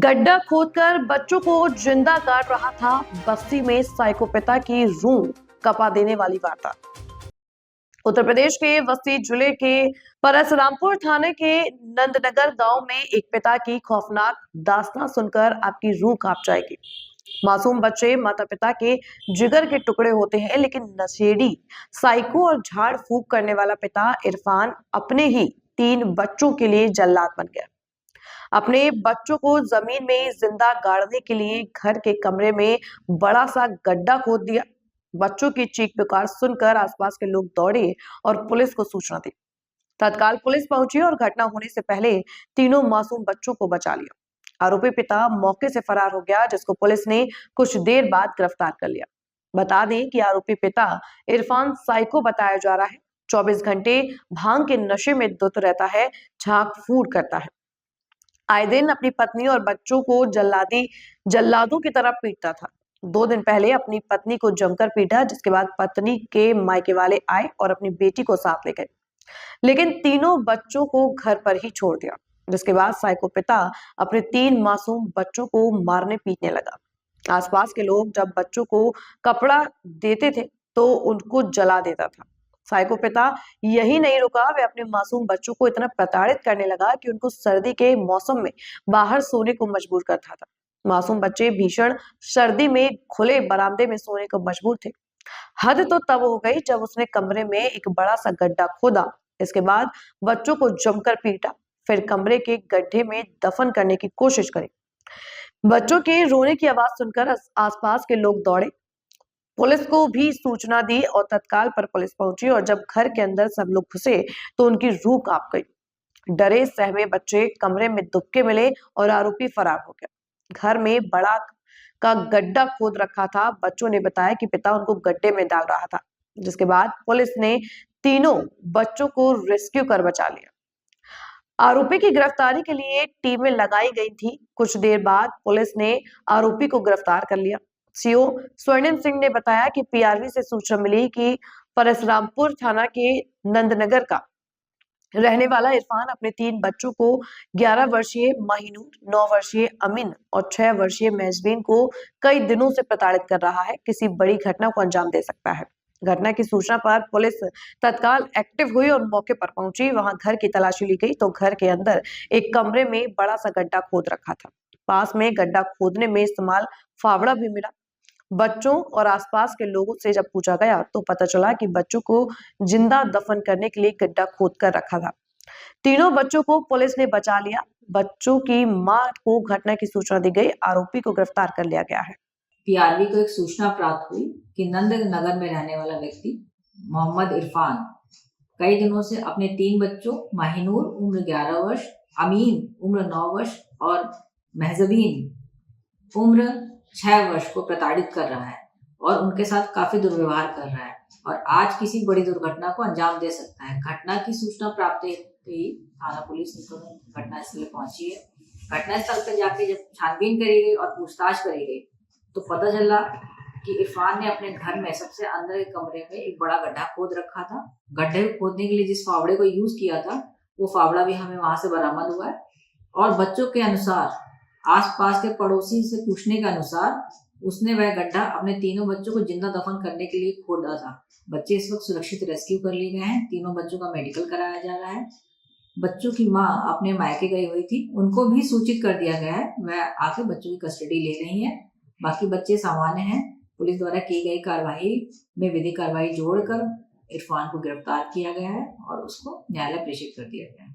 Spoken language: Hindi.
गड्ढा खोदकर बच्चों को जिंदा गाड़ रहा था। बस्ती में साइको पिता की रूह कपा देने वाली वारदात। उत्तर प्रदेश के बस्ती जिले के परसरामपुर थाने के नंदनगर गांव में एक पिता की खौफनाक दास्तां सुनकर आपकी रूह कांप जाएगी। मासूम बच्चे माता पिता के जिगर के टुकड़े होते हैं, लेकिन नशेड़ी, साइको और झाड़ फूक करने वाला पिता इरफान अपने ही 3 बच्चों के लिए जल्लाद बन गया। अपने बच्चों को जमीन में जिंदा गाड़ने के लिए घर के कमरे में बड़ा सा गड्ढा खोद दिया। बच्चों की चीख पुकार सुनकर आसपास के लोग दौड़े और पुलिस को सूचना दी। तत्काल पुलिस पहुंची और घटना होने से पहले तीनों मासूम बच्चों को बचा लिया। आरोपी पिता मौके से फरार हो गया, जिसको पुलिस ने कुछ देर बाद गिरफ्तार कर लिया। बता दें कि आरोपी पिता इरफान साइको बताया जा रहा है। 24 घंटे भांग के नशे में धुत रहता है, झाक फूड करता है। आए दिन अपनी पत्नी और बच्चों को जल्लादों की तरह पीटता था। 2 दिन पहले अपनी पत्नी को जमकर पीटा, जिसके बाद पत्नी के मायके वाले आए और अपनी बेटी को साथ ले गए, लेकिन तीनों बच्चों को घर पर ही छोड़ दिया। जिसके बाद साइको पिता अपने 3 मासूम बच्चों को मारने पीटने लगा। आसपास के लोग जब बच्चों को कपड़ा देते थे तो उनको जला देता था। साइको पिता यही नहीं रुका, वे अपने मासूम बच्चों को इतना प्रताड़ित करने लगा कि उनको सर्दी के मौसम में बाहर सोने को मजबूर करता था। मासूम बच्चे भीषण सर्दी में खुले बरामदे में सोने को मजबूर थे। हद तो तब हो गई जब उसने कमरे में एक बड़ा सा गड्ढा खोदा। इसके बाद बच्चों को जमकर पीटा, फिर कमरे के गड्ढे में दफन करने की कोशिश करी। बच्चों के रोने की आवाज सुनकर आसपास के लोग दौड़े, पुलिस को भी सूचना दी और तत्काल पर पुलिस पहुंची। और जब घर के अंदर सब लोग घुसे तो उनकी रूह कांप गई। डरे सहमे बच्चे कमरे में दुबके मिले और आरोपी फरार हो गया। घर में बड़ा का गड्ढा खोद रखा था। बच्चों ने बताया कि पिता उनको गड्ढे में डाल रहा था। जिसके बाद पुलिस ने तीनों बच्चों को रेस्क्यू कर बचा लिया। आरोपी की गिरफ्तारी के लिए टीमें लगाई गई थी। कुछ देर बाद पुलिस ने आरोपी को गिरफ्तार कर लिया। सीओ स्वर्णिम सिंह ने बताया कि पीआरवी से सूचना मिली कि परसरामपुर थाना के नंदनगर का रहने वाला इरफान अपने 3 बच्चों को 11 वर्षीय महिनूर, 9 वर्षीय अमीन और 6 वर्षीय मेजबीन को कई दिनों से प्रताड़ित कर रहा है। किसी बड़ी घटना को अंजाम दे सकता है। घटना की सूचना पर पुलिस तत्काल एक्टिव हुई और मौके पर पहुंची। वहां घर की तलाशी ली गई तो घर के अंदर एक कमरे में बड़ा सा गड्ढा खोद रखा था। पास में गड्ढा खोदने में इस्तेमाल फावड़ा भी मिला। बच्चों और आसपास के लोगों से जब पूछा गया तो पता चला कि बच्चों को जिंदा दफन करने के लिए गड्ढा खोद कर रखा था। तीनों बच्चों को पुलिस ने बचा लिया। बच्चों की मां को घटना की सूचना दी गई। आरोपी को गिरफ्तार कर लिया गया है। पीआरवी को एक सूचना प्राप्त हुई कि नंदनगर में रहने वाला व्यक्ति मोहम्मद इरफान कई दिनों से अपने 3 बच्चों महिनूर उम्र 11 वर्ष, अमीन उम्र 9 वर्ष और महजबीन उम्र 6 वर्ष को प्रताड़ित कर रहा है और उनके साथ काफी दुर्व्यवहार कर रहा है और आज किसी बड़ी दुर्घटना को अंजाम दे सकता है। घटना की सूचना प्राप्त ही थाना पुलिस तुरंत घटनास्थल पहुंची है। घटनास्थल पर जाके जब छानबीन करी गई और पूछताछ करी गई तो पता चला कि इरफान ने अपने घर में सबसे अंदर के कमरे में एक बड़ा गड्ढा खोद रखा था। गड्ढे को खोदने के लिए जिस फावड़े को यूज किया था वो फावड़ा भी हमें वहां से बरामद हुआ है और बच्चों के अनुसार, आसपास के पड़ोसी से पूछने के अनुसार, उसने वह गड्ढा अपने तीनों बच्चों को जिंदा दफन करने के लिए खोदा था। बच्चे इस वक्त सुरक्षित रेस्क्यू कर लिए गए हैं। तीनों बच्चों का मेडिकल कराया जा रहा है। बच्चों की माँ अपने मायके गई हुई थी, उनको भी सूचित कर दिया गया है। वह आके बच्चों की कस्टडी ले रही है। बाकी बच्चे सामान्य हैं। पुलिस द्वारा की गई कार्रवाई में विधिक कार्रवाई जोड़कर इरफान को गिरफ्तार किया गया है और उसको न्यायालय प्रेषित कर दिया गया है।